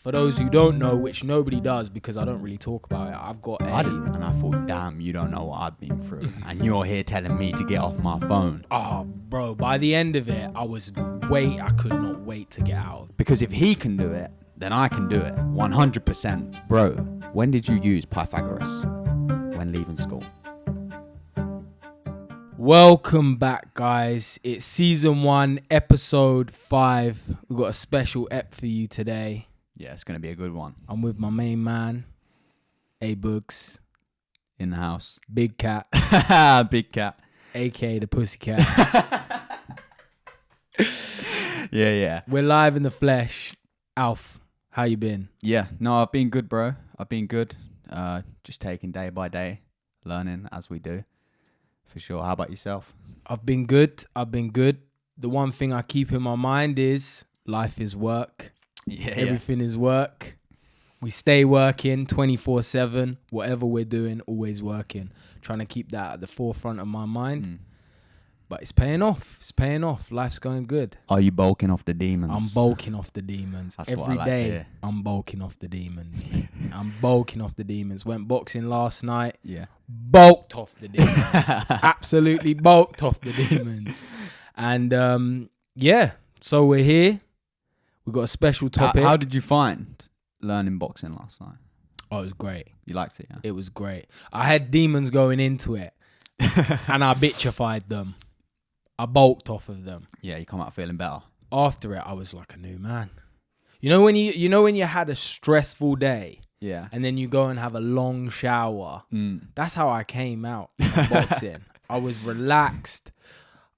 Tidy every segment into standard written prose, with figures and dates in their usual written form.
For those who don't know, which nobody does because I don't really talk about it, I've got I didn't, and I thought, damn, you don't know what I've been through, and you're here telling me to get off my phone. Oh, bro, by the end of it, I could not wait to get out of it. Because if he can do it, then I can do it. 100%. Bro, when did you use Pythagoras? When leaving school. Welcome back, guys. It's season 1, episode 5. We've got a special ep for you today. Yeah, it's going to be a good one. I'm with my main man, A-Books. In the house. Big Cat. Big Cat. A.K.A. the Pussycat. Yeah. We're live in the flesh. Alf, how you been? Yeah, no, I've been good, bro. I've been good. Just taking day by day, learning as we do. For sure. How about yourself? I've been good. The one thing I keep in my mind is life is work. Yeah. Everything is work. We stay working 24/7. Whatever we're doing, always working. Trying to keep that at the forefront of my mind. But it's paying off. Life's going good. Are you bulking off the demons? I'm bulking off the demons. That's Every what I like day, to hear. I'm bulking off the demons. I'm bulking off the demons. Went boxing last night. Yeah. Bulked off the demons. Absolutely bulked off the demons. And so we're here. We've got a special topic. How did you find learning boxing last night? Oh, it was great. You liked it, yeah? It was great. I had demons going into it, and I bitchified them. I bulked off of them. Yeah, you come out feeling better. After it, I was like a new man. You know when you had a stressful day, Yeah. and then you go and have a long shower. That's how I came out of boxing. I was relaxed.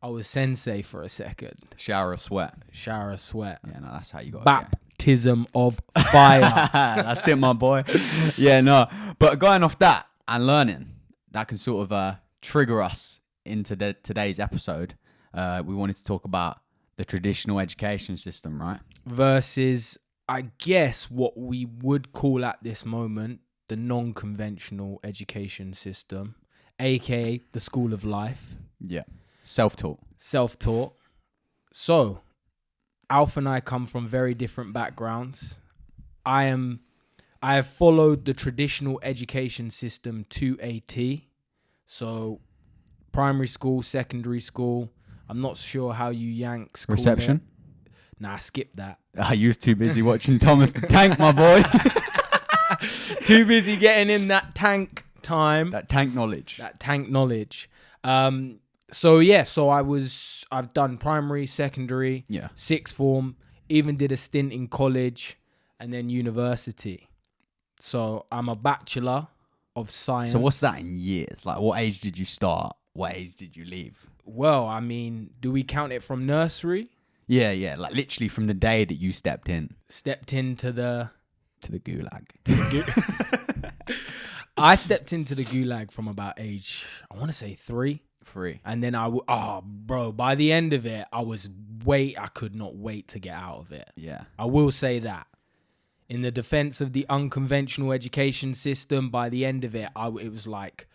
I was sensei for a second. Shower of sweat. Shower of sweat. Yeah, no, that's how you got it. Baptism of fire. That's it, my boy. Yeah, no. But going off that and learning, that can sort of trigger us into today's episode. We wanted to talk about the traditional education system, right? Versus, I guess, what we would call at this moment the non-conventional education system, aka the school of life. Yeah. Self-taught. So, Alf and I come from very different backgrounds. I have followed the traditional education system to a T. So, primary school, secondary school. I'm not sure how you Yanks call Reception? it. Nah, skip that. You was too busy watching Thomas the Tank, my boy. Too busy getting in that tank time. That tank knowledge. So I've done primary, secondary, Yeah. sixth form, even did a stint in college and then university. So I'm a bachelor of science. So what's that in years? Like, what age did you start? What age did you leave? Well, I mean, do we count it from nursery? Yeah. Like, literally from the day that you stepped into the gulag. I stepped into the gulag from about age, I want to say 3. And then by the end of it, I could not wait to get out of it. Yeah. I will say that. In the defense of the unconventional education system, by the end of it, it was like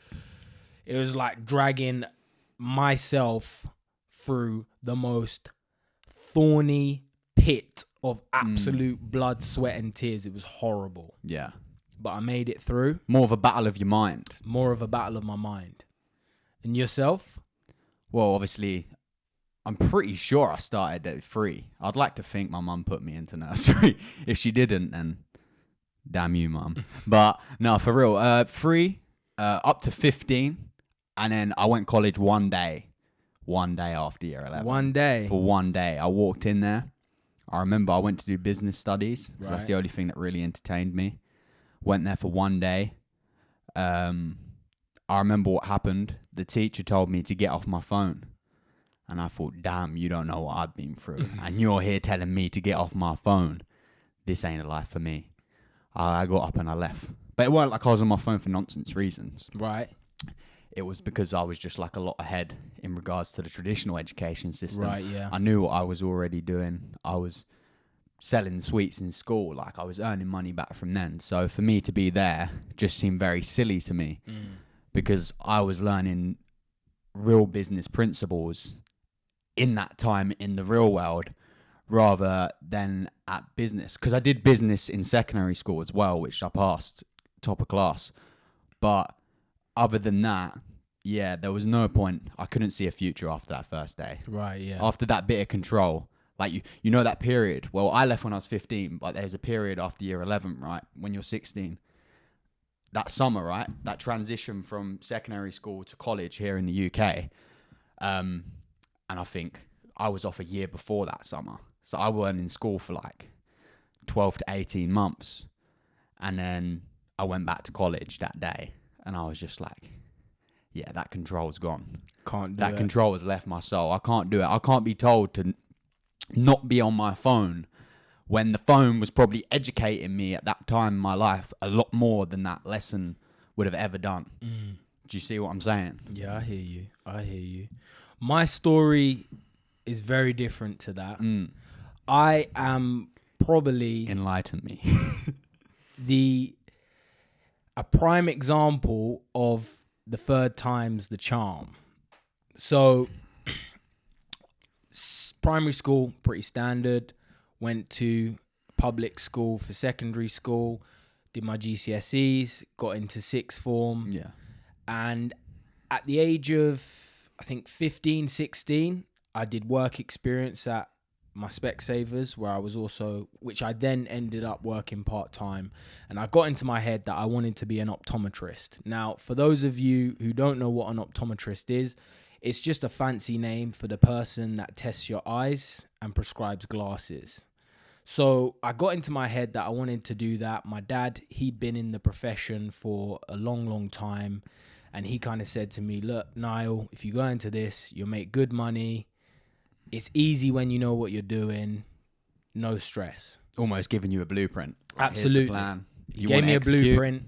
dragging myself through the most thorny pit of absolute blood, sweat, and tears. It was horrible. Yeah. But I made it through. More of a battle of your mind. More of a battle of my mind. And yourself? Well, obviously, I'm pretty sure I started at 3. I'd like to think my mum put me into nursery. If she didn't, then damn you, mum. But no, for real. 3 up to 15. And then I went college one day after year 11. One day? For one day. I walked in there. I remember I went to do business studies. Right. That's the only thing that really entertained me. Went there for one day. I remember what happened. The teacher told me to get off my phone. And I thought, damn, you don't know what I've been through. And you're here telling me to get off my phone. This ain't a life for me. I got up and I left. But it weren't like I was on my phone for nonsense reasons. Right. It was because I was just like a lot ahead in regards to the traditional education system. Right, yeah. I knew what I was already doing. I was selling sweets in school. Like, I was earning money back from then. So for me to be there just seemed very silly to me. Because I was learning real business principles in that time in the real world rather than at business. Because I did business in secondary school as well, which I passed top of class. But other than that, yeah, there was no point. I couldn't see a future after that first day. Right, yeah. After that bit of control, like you know that period. Well, I left when I was 15, but there's a period after year 11, right? When you're 16. That summer, right? That transition from secondary school to college here in the UK. And I think I was off a year before that summer. So I weren't in school for like 12 to 18 months. And then I went back to college that day. And I was just like, yeah, that control's gone. Can't do that it. control has left my soul. I can't do it. I can't be told to not be on my phone when the phone was probably educating me at that time in my life a lot more than that lesson would have ever done. Do you see what I'm saying? Yeah, I hear you. My story is very different to that. I am probably Enlighten me. a prime example of the third time's the charm. So primary school, pretty standard. Went to public school for secondary school, did my GCSEs, got into sixth form. Yeah. And at the age of, I think, 15, 16, I did work experience at my Specsavers, where I was also, which I then ended up working part-time. And I got into my head that I wanted to be an optometrist. Now, for those of you who don't know what an optometrist is, it's just a fancy name for the person that tests your eyes and prescribes glasses. So I got into my head that I wanted to do that. My dad, he'd been in the profession for a long, long time. And he kind of said to me, look, Niall, if you go into this, you'll make good money. It's easy when you know what you're doing. No stress. Almost giving you a blueprint. Like, Absolutely. here's the plan. He gave me a blueprint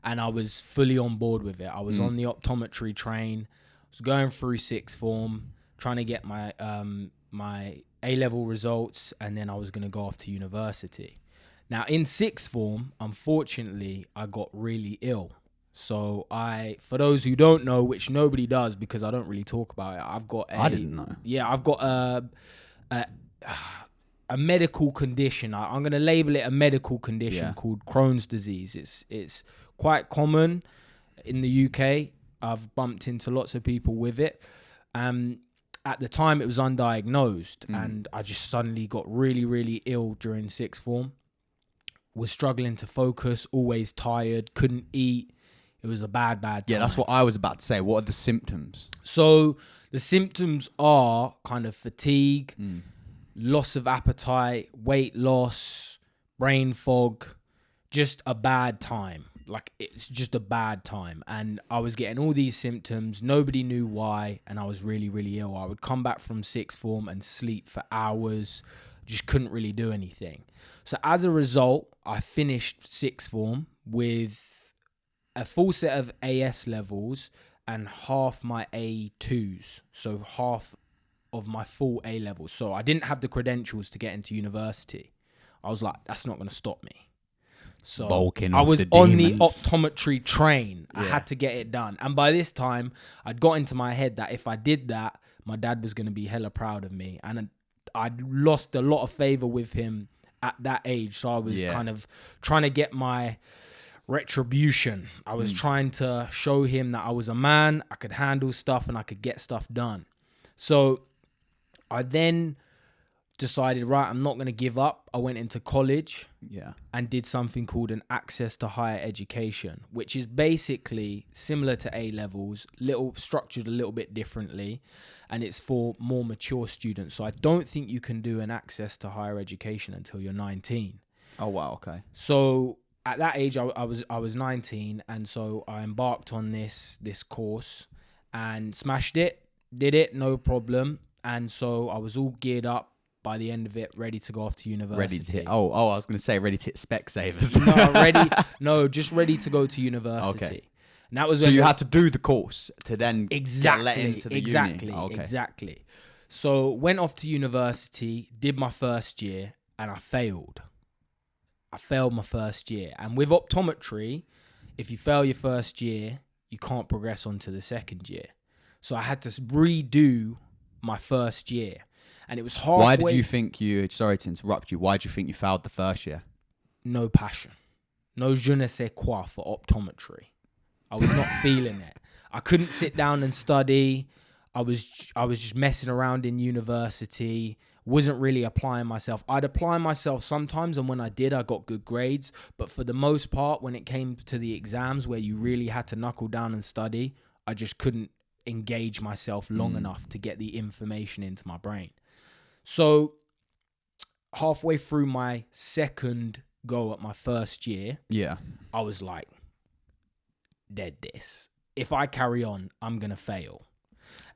and I was fully on board with it. I was on the optometry train. I was going through sixth form, trying to get my my A-level results, and then I was going to go off to university. Now, in sixth form, unfortunately, I got really ill. So for those who don't know, which nobody does because I don't really talk about it, I didn't know. Yeah, I've got a medical condition. I'm going to label it a medical condition called Crohn's disease. It's quite common in the UK. I've bumped into lots of people with it. At the time, it was undiagnosed, and I just suddenly got really, really ill during sixth form. Was struggling to focus, always tired, couldn't eat. It was a bad time. Yeah, that's what I was about to say. What are the symptoms? So the symptoms are kind of fatigue, loss of appetite, weight loss, brain fog, just a bad time. Like, it's just a bad time. And I was getting all these symptoms. Nobody knew why. And I was really, really ill. I would come back from sixth form and sleep for hours. Just couldn't really do anything. So as a result, I finished sixth form with a full set of AS levels and half my A2s. So half of my full A levels. So I didn't have the credentials to get into university. I was like, that's not going to stop me. So Bulking I off was the on the demons. optometry train. I had to get it done. And by this time, I'd got into my head that if I did that, my dad was going to be hella proud of me. And I'd lost a lot of favor with him at that age. So I was kind of trying to get my retribution. I was trying to show him that I was a man, I could handle stuff, and I could get stuff done. So I then decided, right, I'm not going to give up. I went into college and did something called an access to higher education, which is basically similar to A levels, structured a little bit differently, and it's for more mature students. So I don't think you can do an access to higher education until you're 19. Oh wow, okay. So at that age, I was 19, and so I embarked on this course and smashed it, did it, no problem. And so I was all geared up by the end of it, ready to go off to university. I was going to say ready to hit Specsavers. Just ready to go to university. Okay. And that was so you had to do the course to then get let into the uni. Exactly. So went off to university, did my first year, and I failed. I failed my first year. And with optometry, if you fail your first year, you can't progress on to the second year. So I had to redo my first year. And it was halfway. Why did you think sorry to interrupt you, why did you think you failed the first year? No passion. No je ne sais quoi for optometry. I was not feeling it. I couldn't sit down and study. I was just messing around in university. Wasn't really applying myself. I'd apply myself sometimes, and when I did, I got good grades. But for the most part, when it came to the exams where you really had to knuckle down and study, I just couldn't engage myself long enough to get the information into my brain. So halfway through my second go at my first year, I was like, dead this. If I carry on, I'm going to fail.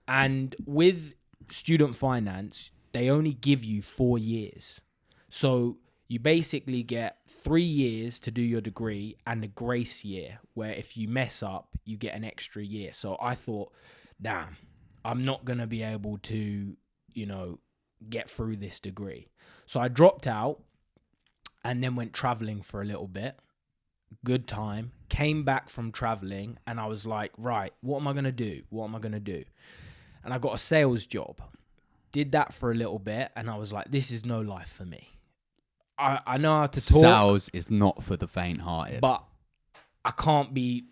And with student finance, they only give you 4 years. So you basically get 3 years to do your degree and a grace year, where if you mess up, you get an extra year. So I thought, damn, I'm not going to be able to, get through this degree. So I dropped out and then went traveling for a little bit. Good time. Came back from traveling and I was like, right, what am I going to do? And I got a sales job. Did that for a little bit and I was like, this is no life for me. I know how to talk. Sales is not for the faint-hearted. But I can't be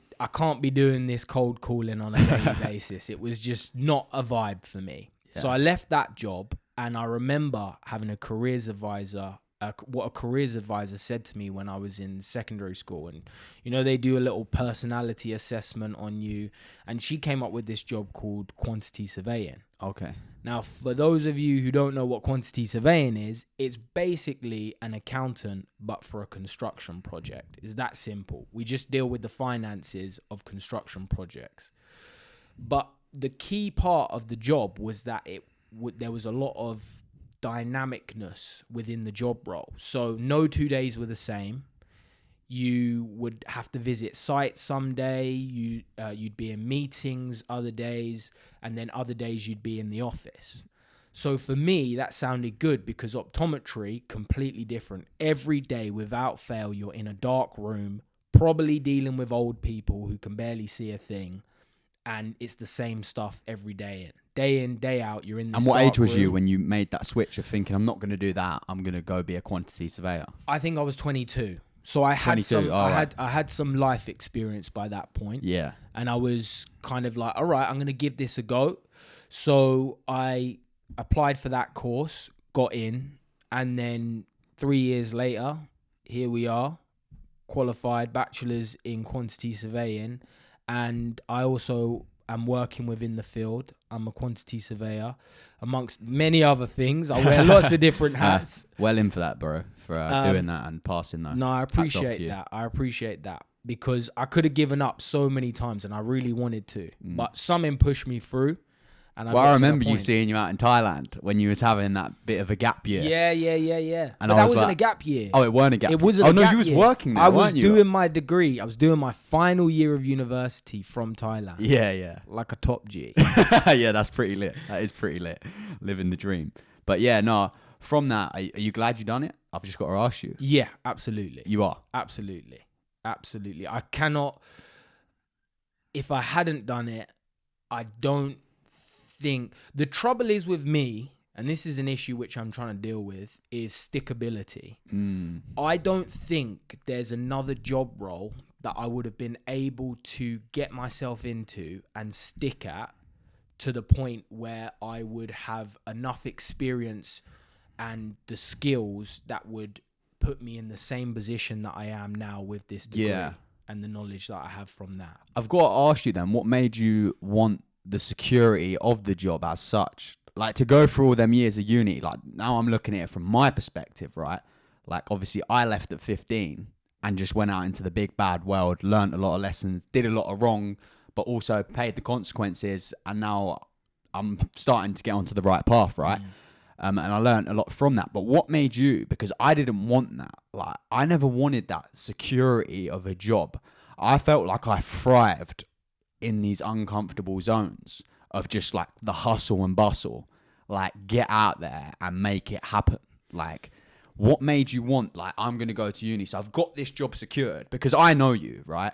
doing this cold calling on a daily basis. It was just not a vibe for me. Yeah. So I left that job and I remember having a careers advisor, what a careers advisor said to me when I was in secondary school. And, they do a little personality assessment on you. And she came up with this job called quantity surveying. Okay. Now, for those of you who don't know what quantity surveying is, it's basically an accountant, but for a construction project. It's that simple. We just deal with the finances of construction projects. But the key part of the job was that there was a lot of dynamicness within the job role. So no 2 days were the same. You would have to visit sites some day. You'd be in meetings other days, and then other days you'd be in the office. So for me, that sounded good because optometry, completely different. Every day, without fail, you're in a dark room, probably dealing with old people who can barely see a thing, and it's the same stuff every day. Day in, day out, you're in this. And what age was room. you when you made that switch of thinking, I'm not going to do that, I'm going to go be a quantity surveyor? I think I was 22. So I had I had some life experience by that point. Yeah. And I was kind of like, all right, I'm going to give this a go. So I applied for that course, got in, and then 3 years later, here we are, qualified bachelor's in quantity surveying. And I also am working within the field. I'm a quantity surveyor, amongst many other things. I wear lots of different hats. Well in for that, bro, for doing that and passing that. No, I appreciate that. I appreciate that because I could have given up so many times and I really wanted to. But something pushed me through. And I remember you seeing you out in Thailand when you was having that bit of a gap year. Yeah. And but that wasn't a gap year. Oh, it weren't a gap year. It wasn't a gap year. Oh, no, you was working there, I was doing my degree. I was doing my final year of university from Thailand. Yeah. Like a top G. Yeah, that's pretty lit. That is pretty lit. Living the dream. But yeah, no, from that, are you glad you done it? I've just got to ask you. Yeah, absolutely. You are? Absolutely. I cannot... If I hadn't done it, I don't think the trouble is with me, and this is an issue which I'm trying to deal with, is stickability. I don't think there's another job role that I would have been able to get myself into and stick at to the point where I would have enough experience and the skills that would put me in the same position that I am now with this degree and the knowledge that I have from that. I've got to ask you then, what made you want the security of the job as such? Like, to go through all them years of uni, like, now I'm looking at it from my perspective, right? Like, obviously I left at 15 and just went out into the big bad world, learned a lot of lessons, did a lot of wrong, but also paid the consequences, and now I'm starting to get onto the right path, right? And I learned a lot from that. But what made you, because I didn't want that, like, I never wanted that security of a job. I felt like I thrived in these uncomfortable zones of just like the hustle and bustle, like get out there and make it happen. Like, what made you want, like, I'm going to go to uni, so I've got this job secured? Because I know you, right?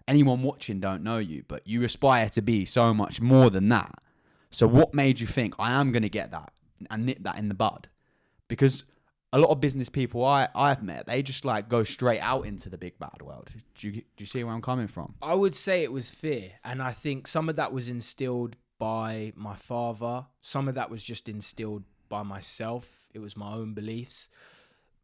Anyone watching don't know you, but you aspire to be so much more than that. So what made you think I am going to get that? and nip that in the bud, because a lot of business people I've met, they just like go straight out into the big bad world. Do you see where I'm coming from? I would say it was fear. And I think some of that was instilled by my father. Some of that was just instilled by myself. It was my own beliefs.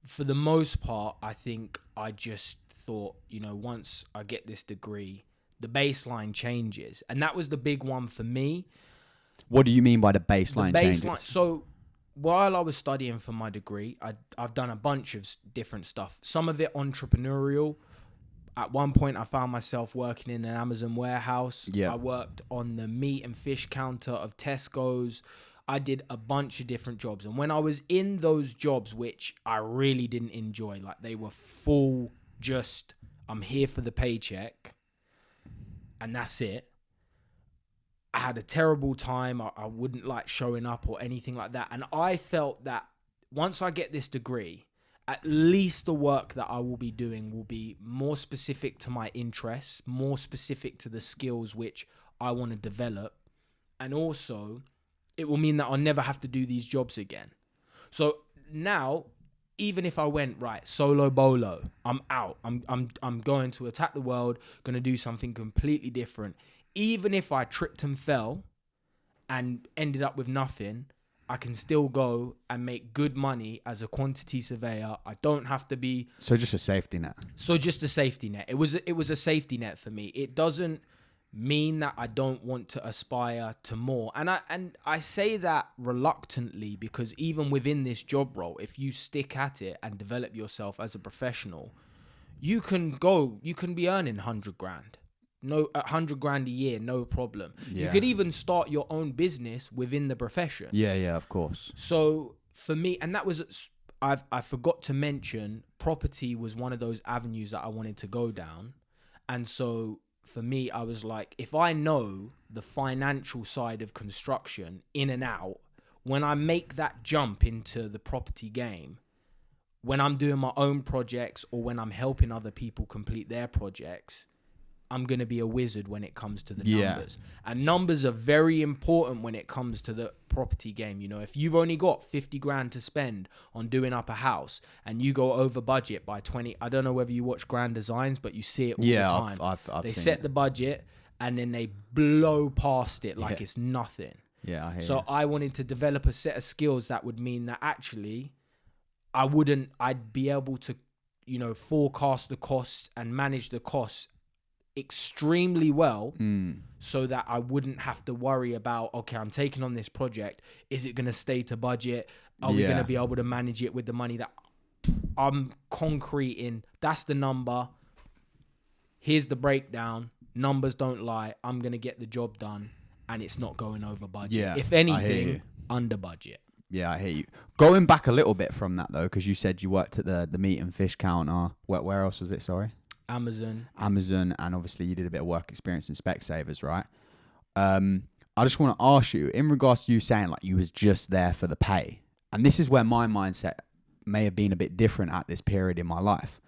For the most part, I think I just thought, once I get this degree, the baseline changes. And that was the big one for me. What do you mean by the baseline changes? So while I was studying for my degree, I've done a bunch of different stuff. Some of it entrepreneurial. At one point, I found myself working in an Amazon warehouse. Yeah. I worked on the meat and fish counter of Tesco's. I did a bunch of different jobs. And when I was in those jobs, which I really didn't enjoy, like they were full, just, I'm here for the paycheck, and that's it. I had a terrible time. I wouldn't like showing up or anything like that. And I felt that once I get this degree, at least the work that I will be doing will be more specific to my interests, more specific to the skills which I want to develop. And also, it will mean that I'll never have to do these jobs again. So now, even if I went, right, solo bolo, I'm out. I'm going to attack the world, going to do something completely different. Even if I tripped and fell and ended up with nothing, I can still go and make good money as a quantity surveyor. I don't have to be... So just a safety net. So just a safety net. It was a safety net for me. It doesn't mean that I don't want to aspire to more. And I say that reluctantly, because even within this job role, if you stick at it and develop yourself as a professional, you can be earning 100 grand. No, 100 grand a year, no problem. Yeah. You could even start your own business within the profession. Yeah, of course. So for me, and that was, I forgot to mention, property was one of those avenues that I wanted to go down. And so for me, I was like, if I know the financial side of construction in and out, when I make that jump into the property game, when I'm doing my own projects or when I'm helping other people complete their projects, I'm going to be a wizard when it comes to the numbers. And numbers are very important when it comes to the property game. If you've only got 50 grand to spend on doing up a house and you go over budget by 20, I don't know whether you watch Grand Designs, but you see it all the time. I've they seen set it. the budget and then they blow past it like it's nothing. Yeah, I hear So you. I wanted to develop a set of skills that would mean that actually I'd be able to, forecast the costs and manage the costs extremely well, so that I wouldn't have to worry about, okay, I'm taking on this project. Is it going to stay to budget? Are we going to be able to manage it with the money that I'm concreting? That's the number. Here's the breakdown. Numbers don't lie. I'm going to get the job done and it's not going over budget. Yeah, If I hear anything, you. under budget. Yeah, I hear you. Going back a little bit from that though, because you said you worked at the meat and fish counter. Where else was it? Sorry. Amazon, and obviously you did a bit of work experience in Specsavers, right? I just want to ask you, in regards to you saying like you was just there for the pay, and this is where my mindset may have been a bit different at this period in my life,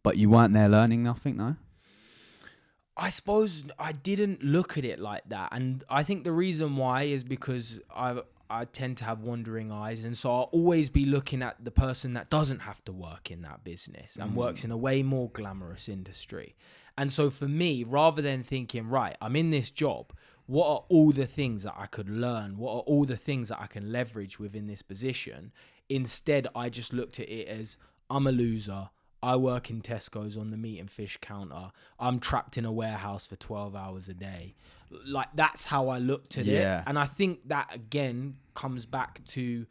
but you weren't there learning nothing, no? I suppose I didn't look at it like that. And I think the reason why is because I tend to have wandering eyes. And so I'll always be looking at the person that doesn't have to work in that business and works in a way more glamorous industry. And so for me, rather than thinking, right, I'm in this job, what are all the things that I could learn? What are all the things that I can leverage within this position? Instead, I just looked at it as, I'm a loser. I work in Tesco's on the meat and fish counter. I'm trapped in a warehouse for 12 hours a day. Like, that's how I looked at it. And I think that, again, comes back to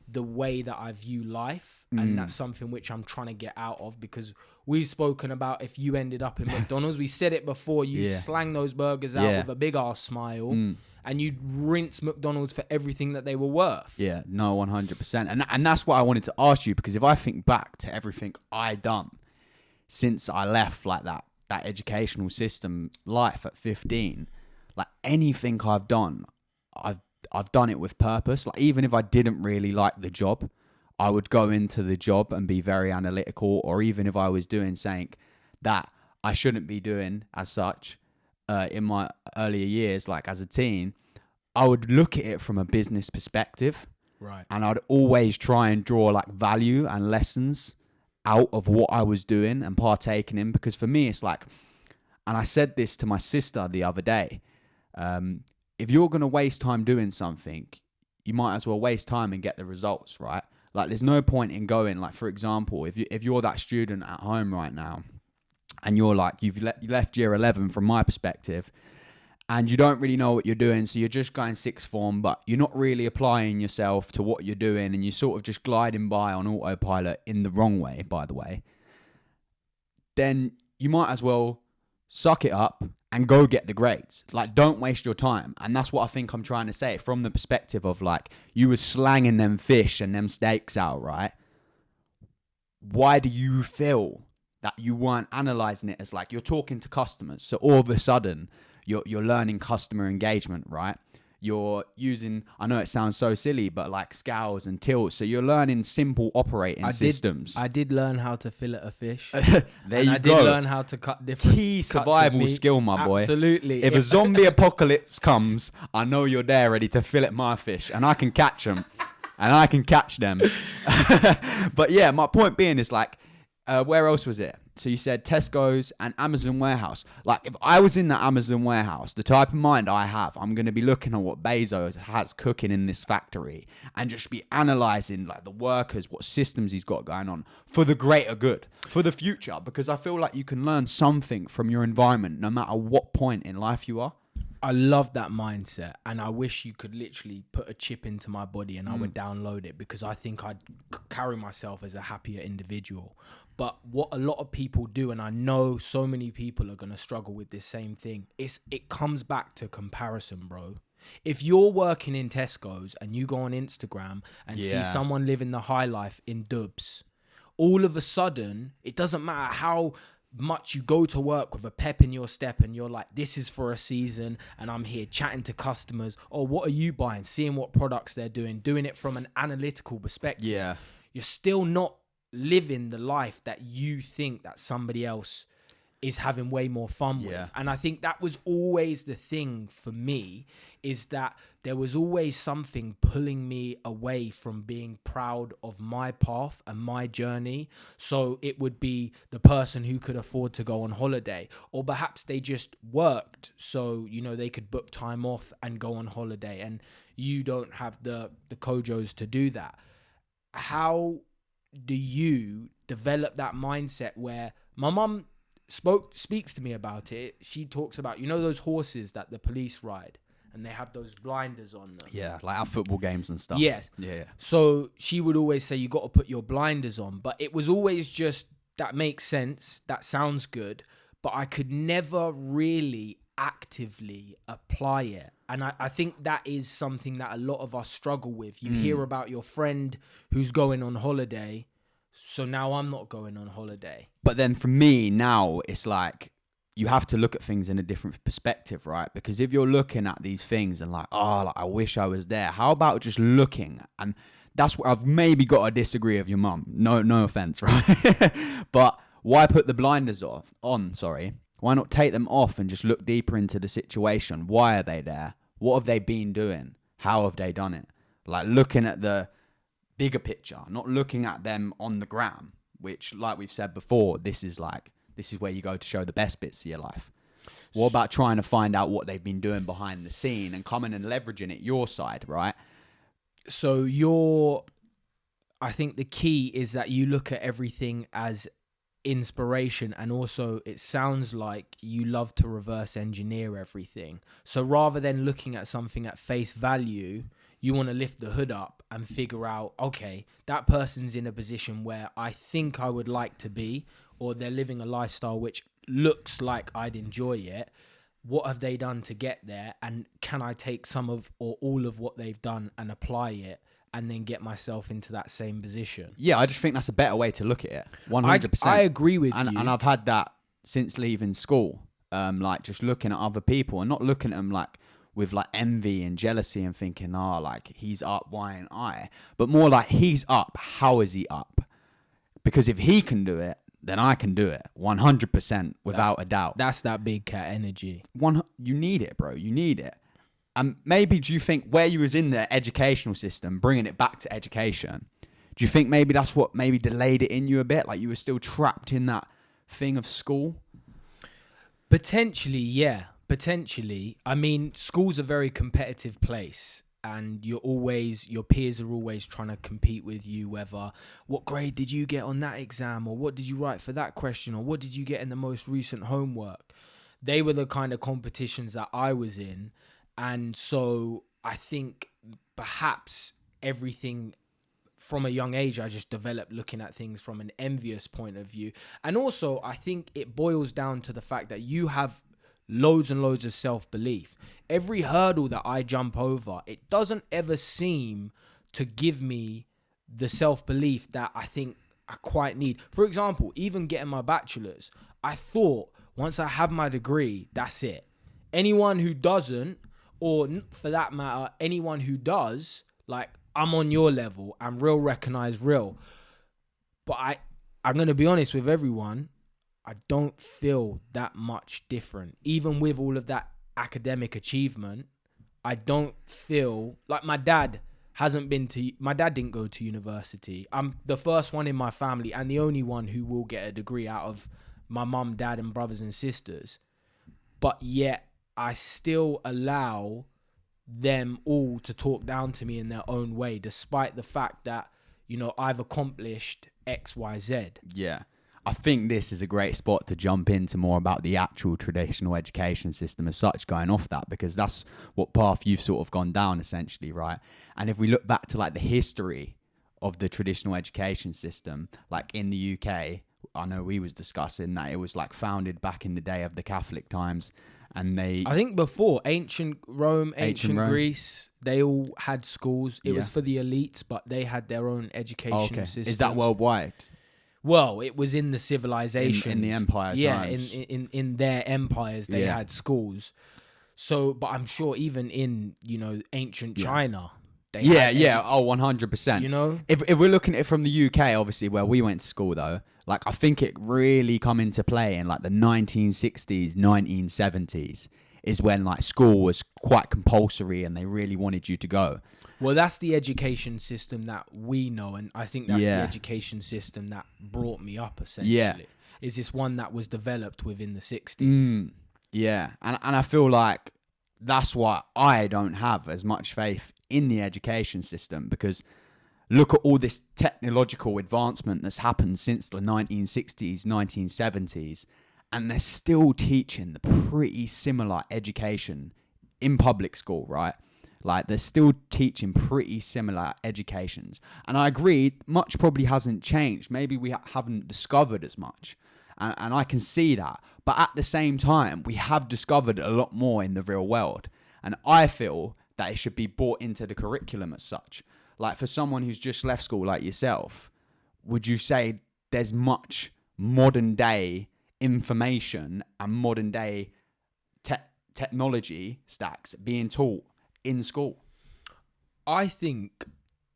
the way that I view life. And that's something which I'm trying to get out of, because we've spoken about if you ended up in McDonald's. We said it before. You slang those burgers out with a big ass smile. And you'd rinse McDonald's for everything that they were worth. Yeah, no, 100%. And that's what I wanted to ask you, because if I think back to everything I done since I left like that educational system life at 15, like anything I've done, I've done it with purpose. Like even if I didn't really like the job, I would go into the job and be very analytical, or even if I was doing something that I shouldn't be doing as such, in my earlier years, like as a teen, I would look at it from a business perspective. Right. And I'd always try and draw like value and lessons out of what I was doing and partaking in. Because for me, it's like, and I said this to my sister the other day, if you're going to waste time doing something, you might as well waste time and get the results, right? Like, there's no point in going, like, for example, if you're that student at home right now, and you're like, you left year 11 from my perspective, and you don't really know what you're doing, so you're just going sixth form, but you're not really applying yourself to what you're doing, and you're sort of just gliding by on autopilot in the wrong way, by the way, then you might as well suck it up and go get the grades. Like, don't waste your time. And that's what I think I'm trying to say from the perspective of, like, you were slanging them fish and them steaks out, right? Why do you feel that you weren't analyzing it as, like, you're talking to customers, so all of a sudden you're learning customer engagement, right? You're using, I know it sounds so silly, but like scours and tilts. So you're learning simple operating systems. I did learn how to fillet a fish. There you go. I did learn how to cut different key survival skill, my boy. Absolutely. If a zombie apocalypse comes, I know you're there ready to fillet my fish, and I can catch them, and I can catch them. But yeah, my point being is, like, where else was it? So you said Tesco's and Amazon warehouse. Like, if I was in the Amazon warehouse, the type of mind I have, I'm going to be looking at what Bezos has cooking in this factory and just be analyzing, like, the workers, what systems he's got going on for the greater good, for the future. Because I feel like you can learn something from your environment no matter what point in life you are. I love that mindset, and I wish you could literally put a chip into my body and I would download it, because I think I'd carry myself as a happier individual. But what a lot of people do, and I know so many people are going to struggle with this same thing, it comes back to comparison, bro. If you're working in Tesco's and you go on Instagram and see someone living the high life in Dubs, all of a sudden, it doesn't matter how much you go to work with a pep in your step and you're like, this is for a season and I'm here chatting to customers. Oh, what are you buying? Seeing what products they're doing it from an analytical perspective. Yeah. You're still not living the life that you think that somebody else is having way more fun with. And I think that was always the thing for me, is that there was always something pulling me away from being proud of my path and my journey. So it would be the person who could afford to go on holiday, or perhaps they just worked, so, you know, they could book time off and go on holiday, and you don't have the kojos to do that. How do you develop that mindset where my mum speaks to me about it? She talks about, you know, those horses that the police ride and they have those blinders on them. Yeah, like our football games and stuff. Yes. Yeah. So she would always say, you got to put your blinders on. But it was always just, that makes sense, that sounds good. But I could never really actively apply it. And I think that is something that a lot of us struggle with. You hear about your friend who's going on holiday, so now I'm not going on holiday. But then for me now, it's like, you have to look at things in a different perspective, right? Because if you're looking at these things and like, oh, like, I wish I was there. How about just looking? And that's where I've maybe got to disagree with your mum. No offense, right? But why put the blinders on? Why not take them off and just look deeper into the situation? Why are they there? What have they been doing? How have they done it? Like, looking at the bigger picture, not looking at them on the gram, which, like we've said before, this is where you go to show the best bits of your life. What about trying to find out what they've been doing behind the scene and coming and leveraging it your side, right? So I think the key is that you look at everything as inspiration, and also it sounds like you love to reverse engineer everything. So rather than looking at something at face value, you want to lift the hood up and figure out, okay, that person's in a position where I think I would like to be, or they're living a lifestyle which looks like I'd enjoy it. What have they done to get there? And can I take some of or all of what they've done and apply it, and then get myself into that same position? Yeah, I just think that's a better way to look at it. 100%. I agree with you. And I've had that since leaving school. Like, just looking at other people and not looking at them like with like envy and jealousy and thinking, oh, like, he's up, why ain't I? But more like, he's up, how is he up? Because if he can do it, then I can do it 100% without a doubt. That's that big cat energy. You need it, bro. You need it. And maybe do you think where you was in the educational system, bringing it back to education, do you think maybe that's what maybe delayed it in you a bit? Like you were still trapped in that thing of school? Potentially, yeah. Potentially. I mean, school's a very competitive place, and your peers are always trying to compete with you, whether what grade did you get on that exam, or what did you write for that question, or what did you get in the most recent homework. They were the kind of competitions that I was in. And so I think perhaps everything from a young age, I just developed looking at things from an envious point of view. And also, I think it boils down to the fact that you have loads and loads of self-belief. Every hurdle that I jump over, it doesn't ever seem to give me the self-belief that I think I quite need. For example, even getting my bachelor's, I thought once I have my degree, that's it. Anyone who doesn't, or for that matter, anyone who does, like, I'm on your level, I'm real, recognize real. But I'm going to be honest with everyone, I don't feel that much different. Even with all of that academic achievement, I don't feel like my dad didn't go to university. I'm the first one in my family and the only one who will get a degree out of my mum, dad, and brothers and sisters. But yet I still allow them all to talk down to me in their own way, despite the fact that, I've accomplished X, Y, Z. Yeah. I think this is a great spot to jump into more about the actual traditional education system as such, going off that, because that's what path you've sort of gone down essentially, right? And if we look back to like the history of the traditional education system, like in the UK, I know we was discussing that it was like founded back in the day of the Catholic times. And I think before ancient Rome, ancient Greece, they all had schools. It was for the elites, but they had their own education system. Is that worldwide? Well, it was in the civilization. In the empire times. In their empires, they had schools. So, but I'm sure even in, ancient China, they had 100%. If we're looking at it from the UK, obviously, where we went to school, though, like, I think it really come into play in, like, the 1960s, 1970s is when, like, school was quite compulsory and they really wanted you to go. Well, that's the education system that we know, and I think that's the education system that brought me up, essentially. Yeah. Is this one that was developed within the 60s. Yeah, and I feel like that's why I don't have as much faith in the education system, because look at all this technological advancement that's happened since the 1960s, 1970s, and they're still teaching the pretty similar education in public school, right? Like, they're still teaching pretty similar educations. And I agree, much probably hasn't changed. Maybe we haven't discovered as much. And I can see that. But at the same time, we have discovered a lot more in the real world. And I feel that it should be brought into the curriculum as such. Like, for someone who's just left school like yourself, would you say there's much modern day information and modern day technology stacks being taught in school? I think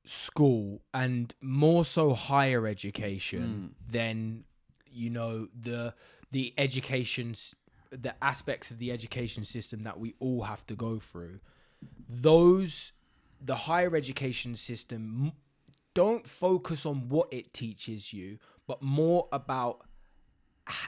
school, and more so higher education than, the education's, the aspects of the education system that we all have to go through. The higher education system don't focus on what it teaches you, but more about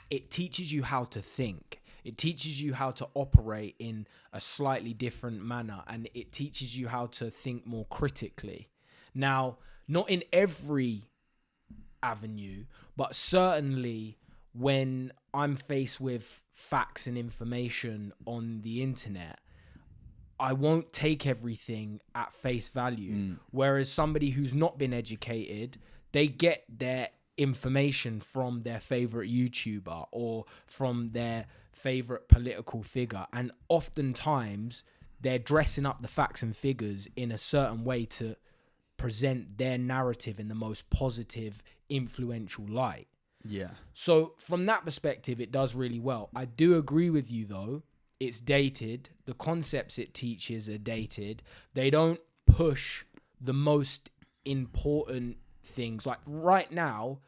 it teaches you how to think. It teaches you how to operate in a slightly different manner, and it teaches you how to think more critically. Now, not in every avenue, but certainly when I'm faced with facts and information on the internet, I won't take everything at face value. Whereas somebody who's not been educated, they get their information from their favorite YouTuber or from their favorite political figure. And oftentimes they're dressing up the facts and figures in a certain way to present their narrative in the most positive, influential light. Yeah. So from that perspective, it does really well. I do agree with you, though. It's dated. The concepts it teaches are dated. They don't push the most important things. Like right now,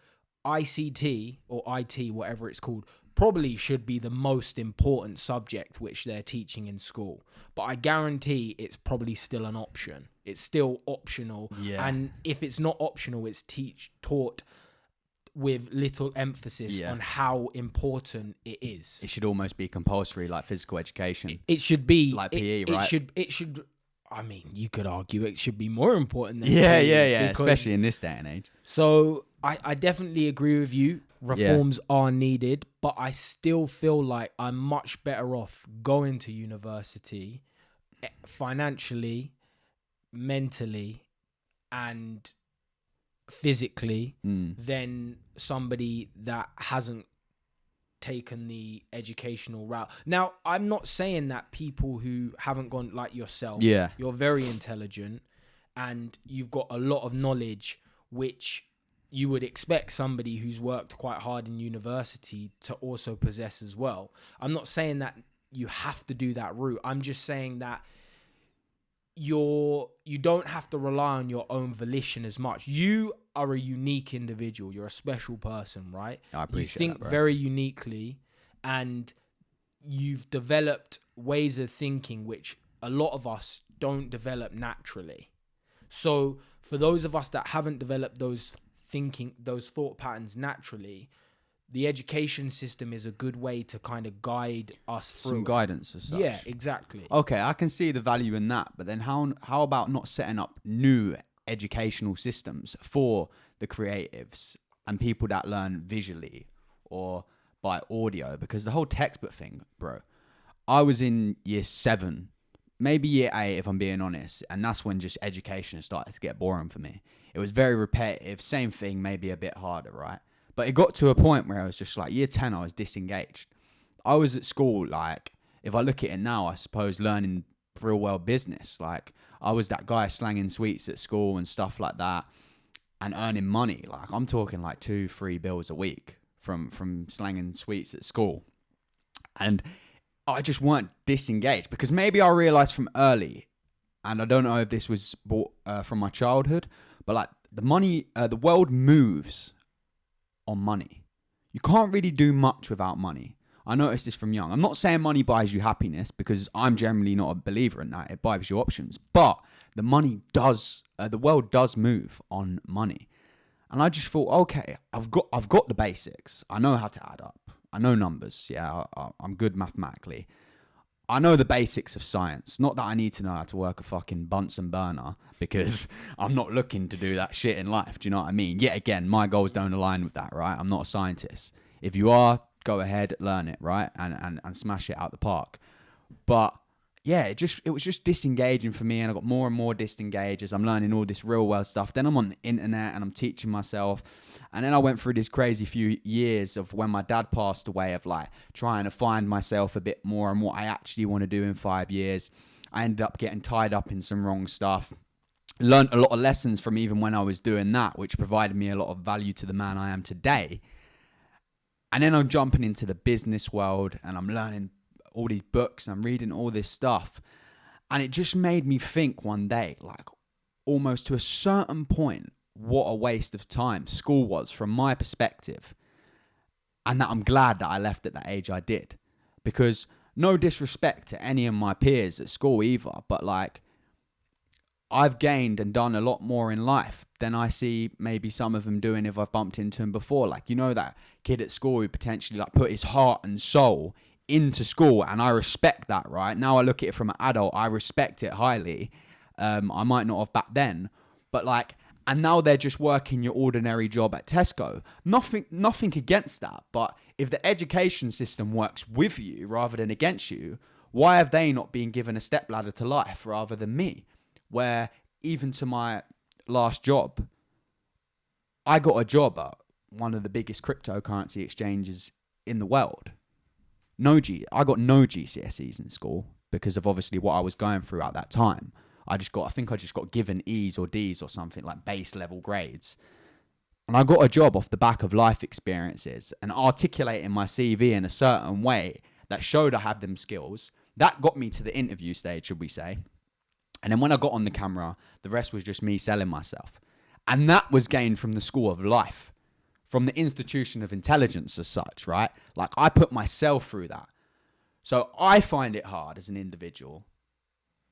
ICT or IT, whatever it's called, probably should be the most important subject which they're teaching in school. But I guarantee it's probably still an option. It's still optional. Yeah. And if it's not optional, it's taught with little emphasis on how important it is. It should almost be compulsory, like physical education. It should be like PE, right? It should. I mean, you could argue it should be more important than Yeah, PE, especially in this day and age. So I definitely agree with you. Reforms are needed, but I still feel like I'm much better off going to university financially, mentally, and physically than somebody that hasn't taken the educational route. Now, I'm not saying that people who haven't gone, like yourself, you're very intelligent and you've got a lot of knowledge, which you would expect somebody who's worked quite hard in university to also possess as well. I'm not saying that you have to do that route. I'm just saying that you don't have to rely on your own volition as much. You are a unique individual. You're a special person, right? I appreciate you think that, bro. very uniquely, and you've developed ways of thinking which a lot of us don't develop naturally. So for those of us that haven't developed those thought patterns naturally, the education system is a good way to kind of guide us through. Some guidance as such. Yeah, exactly. Okay, I can see the value in that, but then how about not setting up new educational systems for the creatives and people that learn visually or by audio? Because the whole textbook thing, bro, I was in year 7, maybe year 8 if I'm being honest, and that's when just education started to get boring for me. It was very repetitive, same thing, maybe a bit harder, right? But it got to a point where I was just like, year 10, I was disengaged. I was at school, like, if I look at it now, I suppose learning real world business. Like, I was that guy slanging sweets at school and stuff like that and earning money. Like, I'm talking like 2-3 bills a week from slanging sweets at school. And I just weren't disengaged because maybe I realized from early, and I don't know if this was bought from my childhood, but like the world moves on money. You can't really do much without money. I noticed this from young. I'm not saying money buys you happiness because I'm generally not a believer in that. It buys you options. But the world does move on money. And I just thought, okay, I've got the basics. I know how to add up. I know numbers. Yeah, I'm good mathematically. I know the basics of science. Not that I need to know how to work a fucking Bunsen burner because I'm not looking to do that shit in life. Do you know what I mean? Yet again, my goals don't align with that, right? I'm not a scientist. If you are, go ahead, learn it, right? And smash it out the park. But yeah, it was just disengaging for me, and I got more and more disengaged as I'm learning all this real world stuff. Then I'm on the internet and I'm teaching myself. And then I went through this crazy few years of when my dad passed away, of like trying to find myself a bit more and what I actually want to do in 5 years. I ended up getting tied up in some wrong stuff. Learned a lot of lessons from even when I was doing that, which provided me a lot of value to the man I am today. And then I'm jumping into the business world and I'm learning all these books and I'm reading all this stuff. And it just made me think one day, like almost to a certain point, what a waste of time school was from my perspective. And that I'm glad that I left at the age I did. Because no disrespect to any of my peers at school either, but like I've gained and done a lot more in life than I see maybe some of them doing if I've bumped into them before. Like, you know, that kid at school who potentially like put his heart and soul into school, and I respect that, right? Now I look at it from an adult, I respect it highly. I might not have back then, but like, and now they're just working your ordinary job at Tesco. Nothing against that, but if the education system works with you rather than against you, why have they not been given a stepladder to life rather than me? Where even to my last job, I got a job at one of the biggest cryptocurrency exchanges in the world. I got no GCSEs in school because of obviously what I was going through at that time. I think I just got given E's or D's or something, like base level grades. And I got a job off the back of life experiences and articulating my CV in a certain way that showed I had them skills. That got me to the interview stage, should we say. And then when I got on the camera, the rest was just me selling myself. And that was gained from the school of life, from the institution of intelligence as such, right? Like, I put myself through that. So I find it hard as an individual,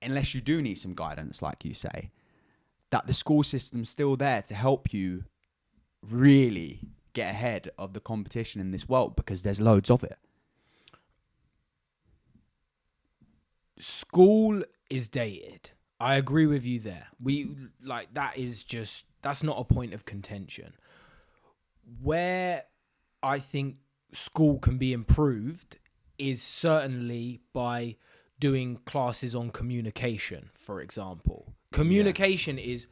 unless you do need some guidance, like you say, that the school system's still there to help you really get ahead of the competition in this world, because there's loads of it. School is dated. I agree with you there. That's not a point of contention. Where I think school can be improved is certainly by doing classes on communication, for example. Communication is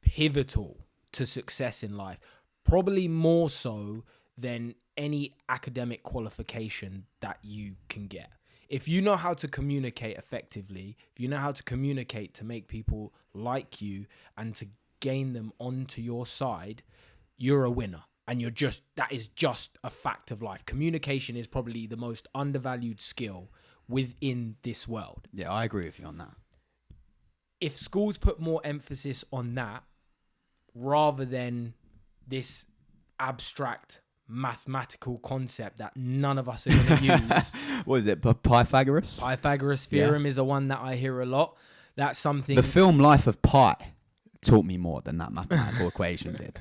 pivotal to success in life, probably more so than any academic qualification that you can get. If you know how to communicate effectively, if you know how to communicate to make people like you and to gain them onto your side, you're a winner. And that is just a fact of life. Communication is probably the most undervalued skill within this world. Yeah, I agree with you on that. If schools put more emphasis on that, rather than this abstract mathematical concept that none of us are going to use. What is it? Pythagoras? Pythagoras theorem is a one that I hear a lot. That's something... The film Life of Pi taught me more than that mathematical equation did.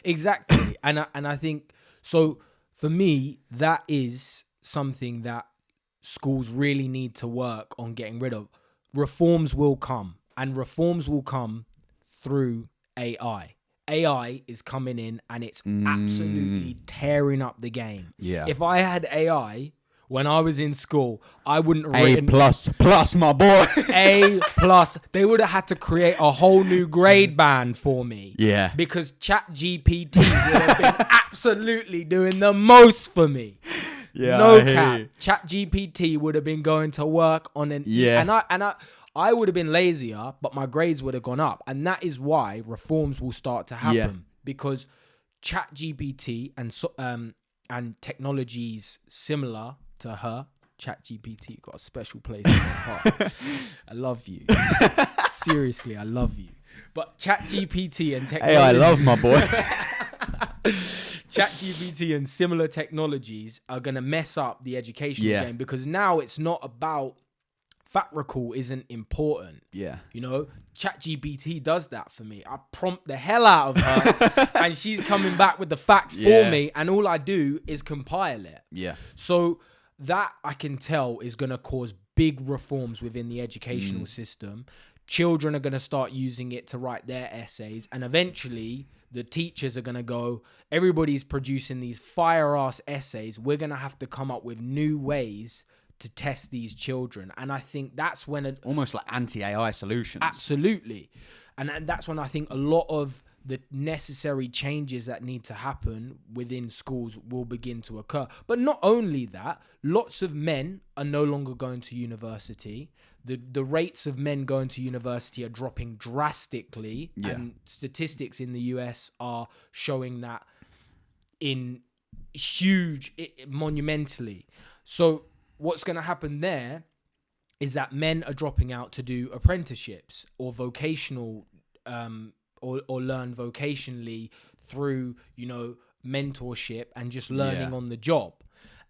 Exactly. And I think, so for me, that is something that schools really need to work on getting rid of. Reforms will come, and reforms will come through AI. AI is coming in and it's absolutely tearing up the game. Yeah. If I had AI when I was in school, I wouldn't have A++, my boy. A+. They would have had to create a whole new grade band for me. Yeah. Because ChatGPT would have been absolutely doing the most for me. Yeah. No cap. ChatGPT would have been going to work on an... Yeah. And I would have been lazier, but my grades would have gone up. And that is why reforms will start to happen. Yeah. Because ChatGPT and technologies similar to her, ChatGPT got a special place in my heart. I love you. Seriously, I love you. But ChatGPT and technology... Hey, I love my boy. ChatGPT and similar technologies are going to mess up the educational game, because now it's not about... Fact recall isn't important. Yeah. You know, ChatGPT does that for me. I prompt the hell out of her and she's coming back with the facts for me, and all I do is compile it. Yeah. So that I can tell is going to cause big reforms within the educational system. Children are going to start using it to write their essays, and eventually the teachers are going to go, everybody's producing these fire-ass essays. We're going to have to come up with new ways to test these children. And I think that's when... Almost like anti-AI solutions. Absolutely. And that's when I think a lot of the necessary changes that need to happen within schools will begin to occur. But not only that, lots of men are no longer going to university. The rates of men going to university are dropping drastically. Yeah. And statistics in the US are showing that in monumentally. So what's going to happen there is that men are dropping out to do apprenticeships or vocational or learn vocationally through, you know, mentorship and just learning on the job.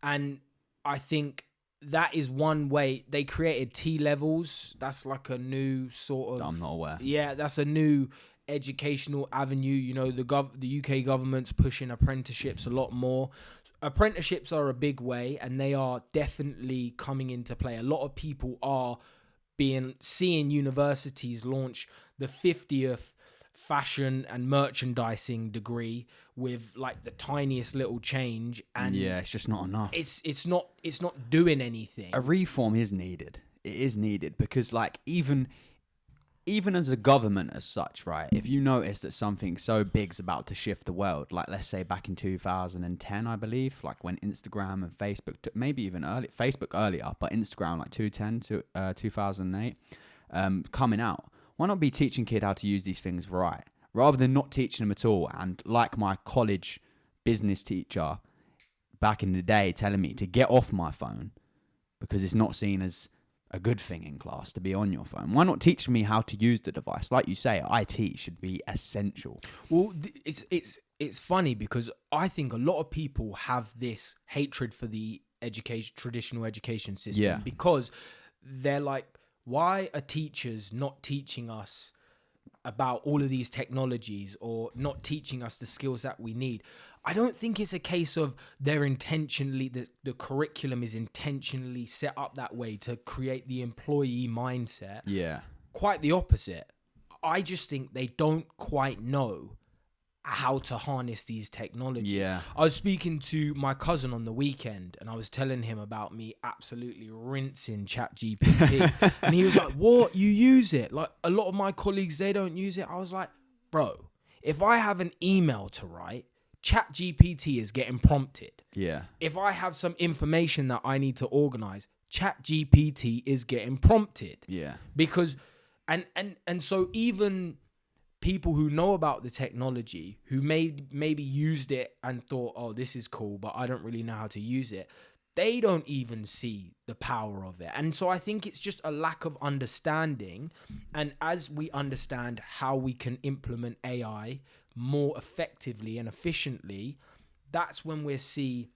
And I think that is one way. They created T-levels. That's like a new sort of... I'm not aware. Yeah, that's a new educational avenue. You know, the UK government's pushing apprenticeships a lot more. Apprenticeships are a big way, and they are definitely coming into play. A lot of people are seeing universities launch the 50th fashion and merchandising degree with like the tiniest little change, and it's just not enough. It's not doing anything. A reform is needed. It is needed, because like even as a government as such, right, if you notice that something so big's about to shift the world, like let's say back in 2010, I believe, like when Instagram and Facebook, maybe even Facebook earlier, but Instagram like 2008, coming out, why not be teaching kids how to use these things right, rather than not teaching them at all? And like my college business teacher back in the day telling me to get off my phone because it's not seen as a good thing in class to be on your phone. Why not teach me how to use the device? Like you say, IT should be essential. Well, it's it's funny because I think a lot of people have this hatred for the traditional education system because they're like, why are teachers not teaching us about all of these technologies or not teaching us the skills that we need? I don't think it's a case of they're intentionally, the curriculum is intentionally set up that way to create the employee mindset. Yeah. Quite the opposite. I just think they don't quite know how to harness these technologies. Yeah. I was speaking to my cousin on the weekend and I was telling him about me absolutely rinsing ChatGPT. And he was like, what? You use it? Like, a lot of my colleagues, they don't use it. I was like, bro, if I have an email to write, ChatGPT is getting prompted. Yeah. If I have some information that I need to organize, ChatGPT is getting prompted. Yeah. Because, and so even people who know about the technology, who maybe used it and thought, oh, this is cool, but I don't really know how to use it, they don't even see the power of it. And so I think it's just a lack of understanding. And as we understand how we can implement AI more effectively and efficiently, that's when we'll see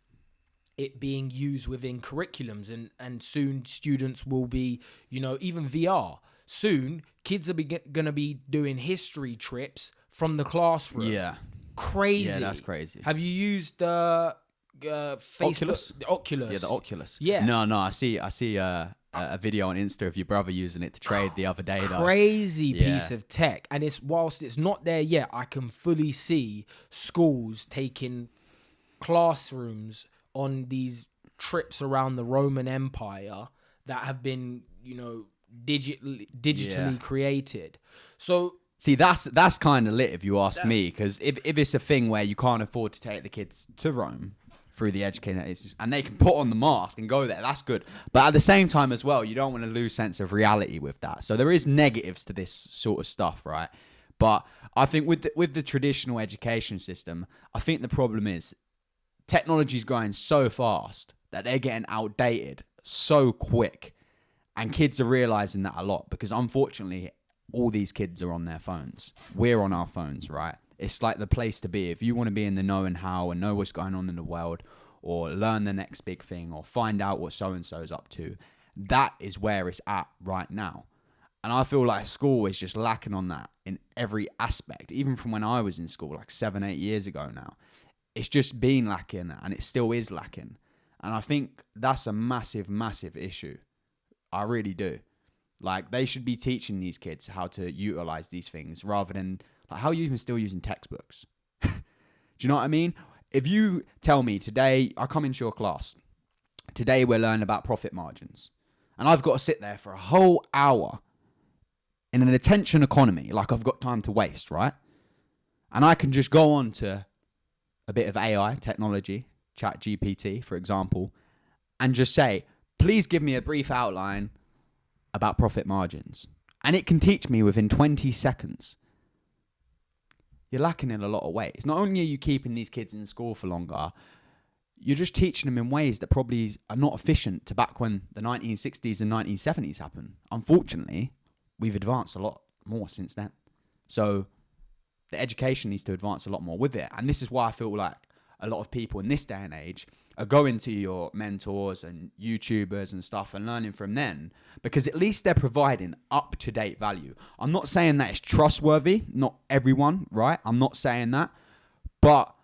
it being used within curriculums. And soon students will be, even VR. Soon, kids are going to be doing history trips from the classroom. Yeah. Crazy. Yeah, that's crazy. Have you used the Facebook? Oculus? The Oculus. Yeah, the Oculus. Yeah. No, I see a video on Insta of your brother using it to trade the other day. Crazy piece of tech. And whilst it's not there yet, I can fully see schools taking classrooms on these trips around the Roman Empire that have been, digitally created. So see, that's kind of lit if you ask me, because if it's a thing where you can't afford to take the kids to Rome through the education and they can put on the mask and go there, that's good. But at the same time as well, you don't want to lose sense of reality with that. So there is negatives to this sort of stuff, right? But I think with the traditional education system, I think the problem is technology is going so fast that they're getting outdated so quick. And kids are realizing that a lot because, unfortunately, all these kids are on their phones. We're on our phones, right? It's like the place to be. If you want to be in the know and how and know what's going on in the world, or learn the next big thing, or find out what so-and-so's up to, that is where it's at right now. And I feel like school is just lacking on that in every aspect. Even from when I was in school, like 7-8 years ago now. It's just been lacking, and it still is lacking. And I think that's a massive, massive issue. I really do. Like, they should be teaching these kids how to utilize these things rather than, like, how are you even still using textbooks? Do you know what I mean? If you tell me today, I come into your class, today we're learning about profit margins, and I've got to sit there for a whole hour in an attention economy, like I've got time to waste, right? And I can just go on to a bit of AI technology, ChatGPT, for example, and just say, please give me a brief outline about profit margins. And it can teach me within 20 seconds. You're lacking in a lot of ways. Not only are you keeping these kids in school for longer, you're just teaching them in ways that probably are not efficient to back when the 1960s and 1970s happened. Unfortunately, we've advanced a lot more since then. So the education needs to advance a lot more with it. And this is why I feel like a lot of people in this day and age are going to your mentors and YouTubers and stuff and learning from them, because at least they're providing up-to-date value. I'm not saying that it's trustworthy, not everyone, right? I'm not saying that. But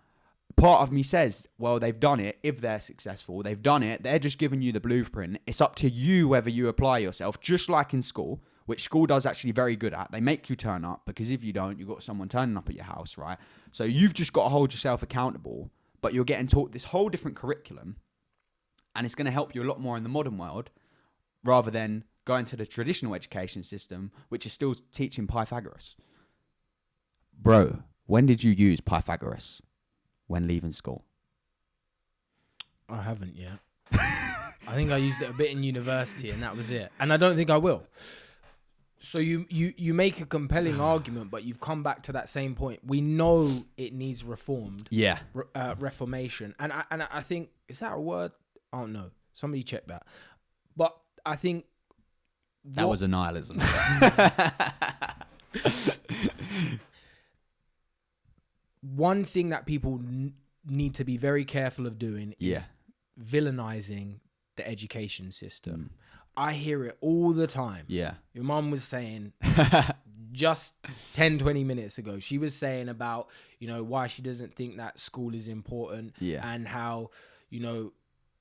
part of me says, well, they've done it. If they're successful, they've done it. They're just giving you the blueprint. It's up to you whether you apply yourself, just like in school, which school does actually very good at. They make you turn up, because if you don't, you've got someone turning up at your house, right? So you've just got to hold yourself accountable. But you're getting taught this whole different curriculum, and it's going to help you a lot more in the modern world rather than going to the traditional education system, which is still teaching Pythagoras. Bro, when did you use Pythagoras when leaving school? I haven't yet. I think I used it a bit in university, and that was it. And I don't think I will. So you make a compelling argument, but you've come back to that same point. We know it needs reformed. Yeah. Reformation. And I think, is that a word? I don't know. Somebody check that. But I think that was a nihilism. one thing that people need to be very careful of doing is villainizing the education system. I hear it all the time. Yeah. Your mum was saying just 10, 20 minutes ago, she was saying about, you know, why she doesn't think that school is important and how, you know,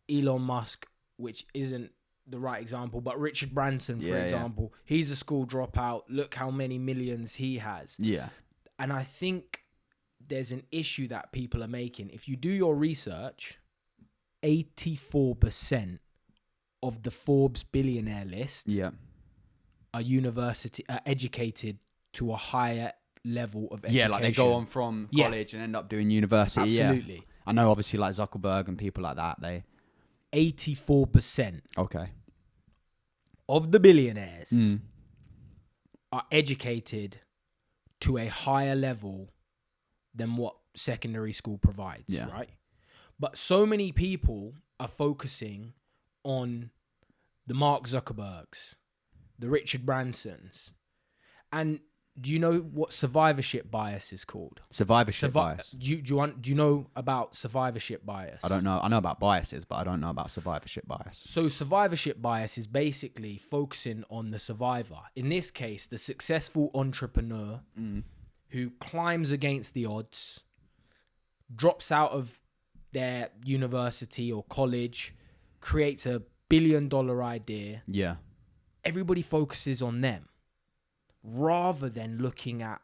Elon Musk, which isn't the right example, but Richard Branson, for example, he's a school dropout. Look how many millions he has. Yeah. And I think there's an issue that people are making. If you do your research, 84% of the Forbes billionaire list are educated to a higher level of education. Yeah, like they go on from college and end up doing university. Absolutely. Yeah. I know obviously like Zuckerberg and people like that, 84% okay. of the billionaires are educated to a higher level than what secondary school provides, right? But so many people are focusing on the Mark Zuckerbergs, the Richard Bransons. And do you know what survivorship bias is called? Survivorship bias. Do you know about survivorship bias? I don't know. I know about biases, but I don't know about survivorship bias. So survivorship bias is basically focusing on the survivor. In this case, the successful entrepreneur who climbs against the odds, drops out of their university or college, creates a $1 billion idea. Yeah. Everybody focuses on them rather than looking at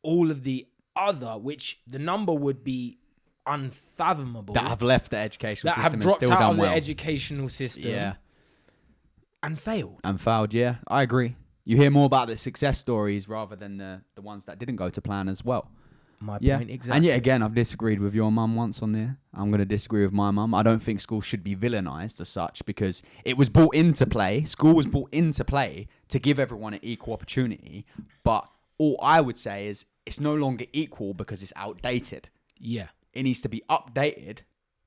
all of the other, which the number would be unfathomable. That have left the educational system and dropped still out done of well. the educational system and failed. And failed, yeah. I agree. You hear more about the success stories rather than the ones that didn't go to plan as well. My point, exactly. And yet again, I've disagreed with your mum once on there. I'm going to disagree with my mum. I don't think school should be villainized as such because it was brought into play. School was brought into play to give everyone an equal opportunity. But all I would say is it's no longer equal because it's outdated. Yeah. It needs to be updated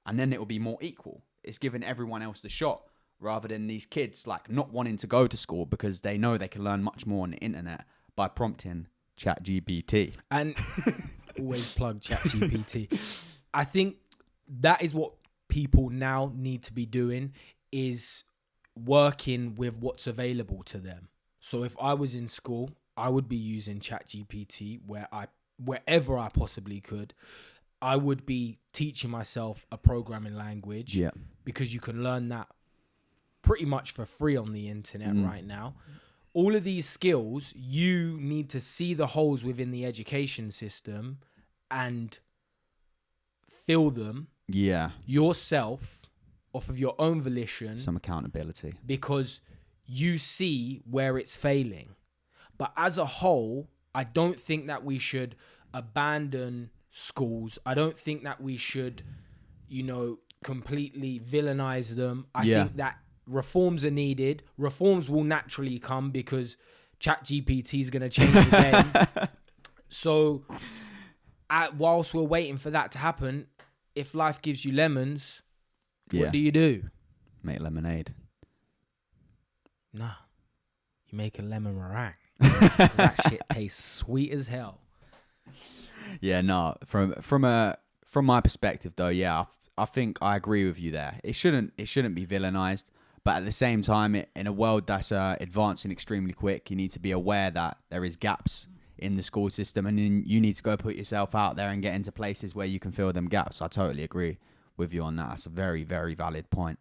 and then it will be more equal. It's giving everyone else the shot rather than these kids like not wanting to go to school because they know they can learn much more on the internet by prompting ChatGPT. And always plug ChatGPT. I think that is what people now need to be doing is working with what's available to them. So if I was in school, I would be using ChatGPT wherever I possibly could. I would be teaching myself a programming language because you can learn that pretty much for free on the internet right now. All of these skills, you need to see the holes within the education system and fill them yourself off of your own volition. Some accountability. Because you see where it's failing. But as a whole, I don't think that we should abandon schools. I don't think that we should, completely villainize them. I think that reforms are needed. Reforms will naturally come because ChatGPT is going to change the game. So whilst we're waiting for that to happen, if life gives you lemons, what do you do? Make lemonade. Nah. You make a lemon meringue. 'Cause that shit tastes sweet as hell. Yeah, no. From my perspective though, I think I agree with you there. It shouldn't be villainized. But at the same time, in a world that's advancing extremely quick, you need to be aware that there is gaps in the school system, and then you need to go put yourself out there and get into places where you can fill them gaps. I totally agree with you on that. That's a very, very valid point.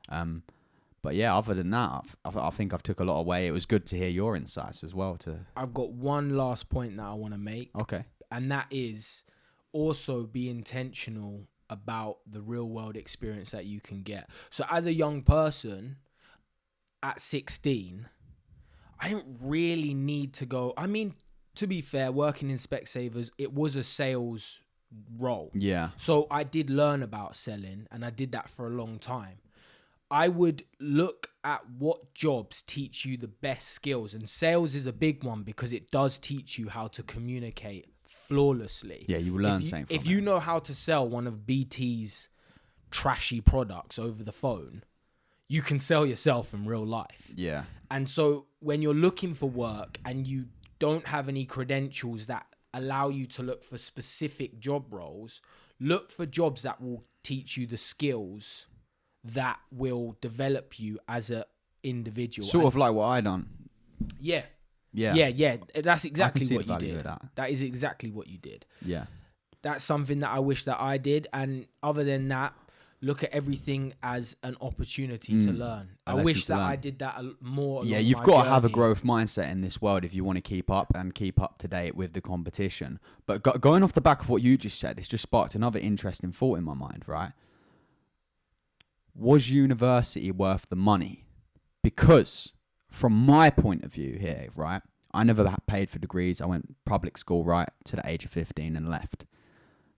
But yeah, other than that, I think I've took a lot away. It was good to hear your insights as well. I've got one last point that I want to make. Okay. And that is also be intentional about the real world experience that you can get. So as a young person at 16, I didn't really need to go. I mean, to be fair, working in Specsavers, it was a sales role. Yeah. So I did learn about selling and I did that for a long time. I would look at what jobs teach you the best skills, and sales is a big one because it does teach you how to communicate flawlessly. Yeah, you will learn something from it. If you know how to sell one of BT's trashy products over the phone, you can sell yourself in real life. Yeah. And so when you're looking for work and you don't have any credentials that allow you to look for specific job roles. Look for jobs that will teach you the skills that will develop you as a individual. Sort of like what I done. Yeah. Yeah. Yeah. That's exactly see what the you value did. of that. That is exactly what you did. Yeah. That's something that I wish that I did. And other than that, look at everything as an opportunity to learn. I wish that I did that more. Yeah, you've got to have a growth mindset in this world if you want to keep up to date with the competition. But going off the back of what you just said, it's just sparked another interesting thought in my mind, right? Was university worth the money? Because from my point of view here, right, I never paid for degrees. I went public school right to the age of 15 and left.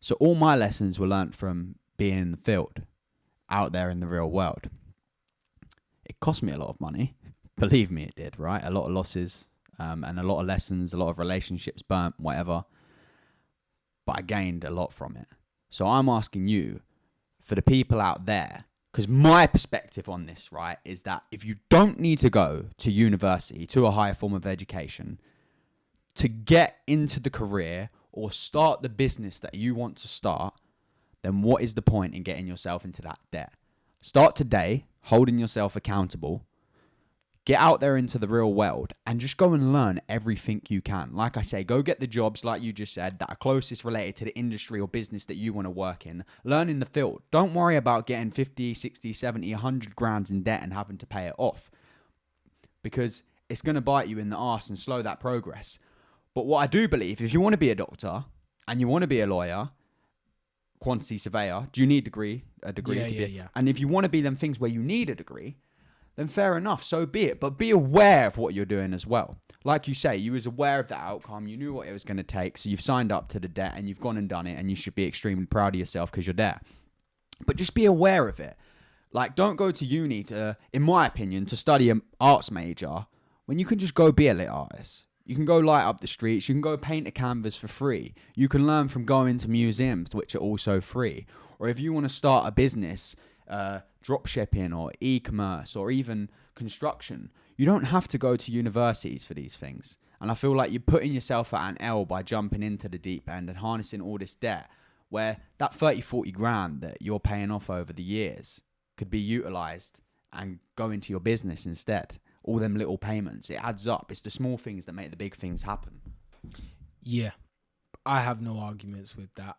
So all my lessons were learnt from being in the field, out there in the real world. It cost me a lot of money. Believe me, it did, right? A lot of losses and a lot of lessons, a lot of relationships burnt, whatever. But I gained a lot from it. So I'm asking you, for the people out there, because my perspective on this, right, is that if you don't need to go to university, to a higher form of education, to get into the career or start the business that you want to start, then what is the point in getting yourself into that debt? Start today, holding yourself accountable, get out there into the real world and just go and learn everything you can. Like I say, go get the jobs, like you just said, that are closest related to the industry or business that you want to work in. Learn in the field. Don't worry about getting 50, 60, 70, 100 grand in debt and having to pay it off, because it's going to bite you in the arse and slow that progress. But what I do believe, if you want to be a doctor and you want to be a lawyer, quantity surveyor, do you need a degree to be? Yeah. And if you want to be them things where you need a degree, then fair enough, so be it. But be aware of what you're doing as well. Like you say, you was aware of the outcome, you knew what it was going to take, so you've signed up to the debt and you've gone and done it, and you should be extremely proud of yourself because you're there. But just be aware of it. Like, don't go to uni to, in my opinion, to study an arts major when you can just go be a lit artist. You can go light up the streets. You can go paint a canvas for free. You can learn from going to museums, which are also free. Or if you want to start a business, drop shipping or e-commerce or even construction, you don't have to go to universities for these things. And I feel like you're putting yourself at an L by jumping into the deep end and harnessing all this debt, where that 30, 40 grand that you're paying off over the years could be utilized and go into your business instead. All them little payments, it adds up. It's the small things that make the big things happen. Yeah, I have no arguments with that.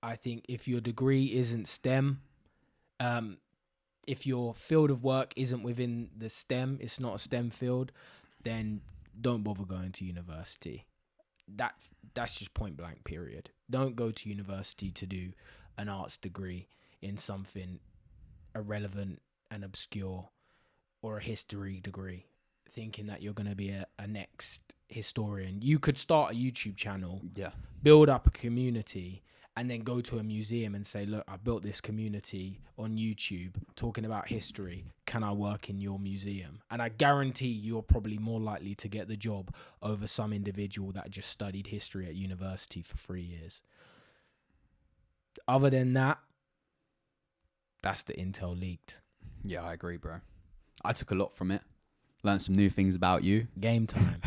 I think if your degree isn't STEM, if your field of work isn't within the STEM, it's not a STEM field, then don't bother going to university. That's just point blank, period. Don't go to university to do an arts degree in something irrelevant and obscure, or a history degree, thinking that you're going to be a next historian. You could start a YouTube channel, build up a community, and then go to a museum and say, look, I built this community on YouTube talking about history. Can I work in your museum? And I guarantee you're probably more likely to get the job over some individual that just studied history at university for 3 years. Other than that, that's the intel leaked. Yeah, I agree, bro. I took a lot from it. Learned some new things about you. Game time.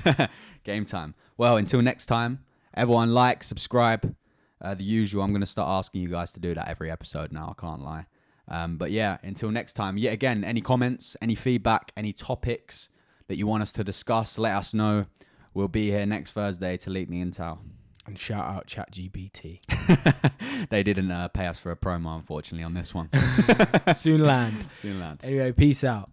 Game time. Well, until next time, everyone like, subscribe, the usual. I'm going to start asking you guys to do that every episode now. I can't lie. But yeah, until next time. Yet again, any comments, any feedback, any topics that you want us to discuss, let us know. We'll be here next Thursday to leak the intel. And shout out ChatGPT. They didn't pay us for a promo, unfortunately, on this one. Soon land. Soon land. Anyway, peace out.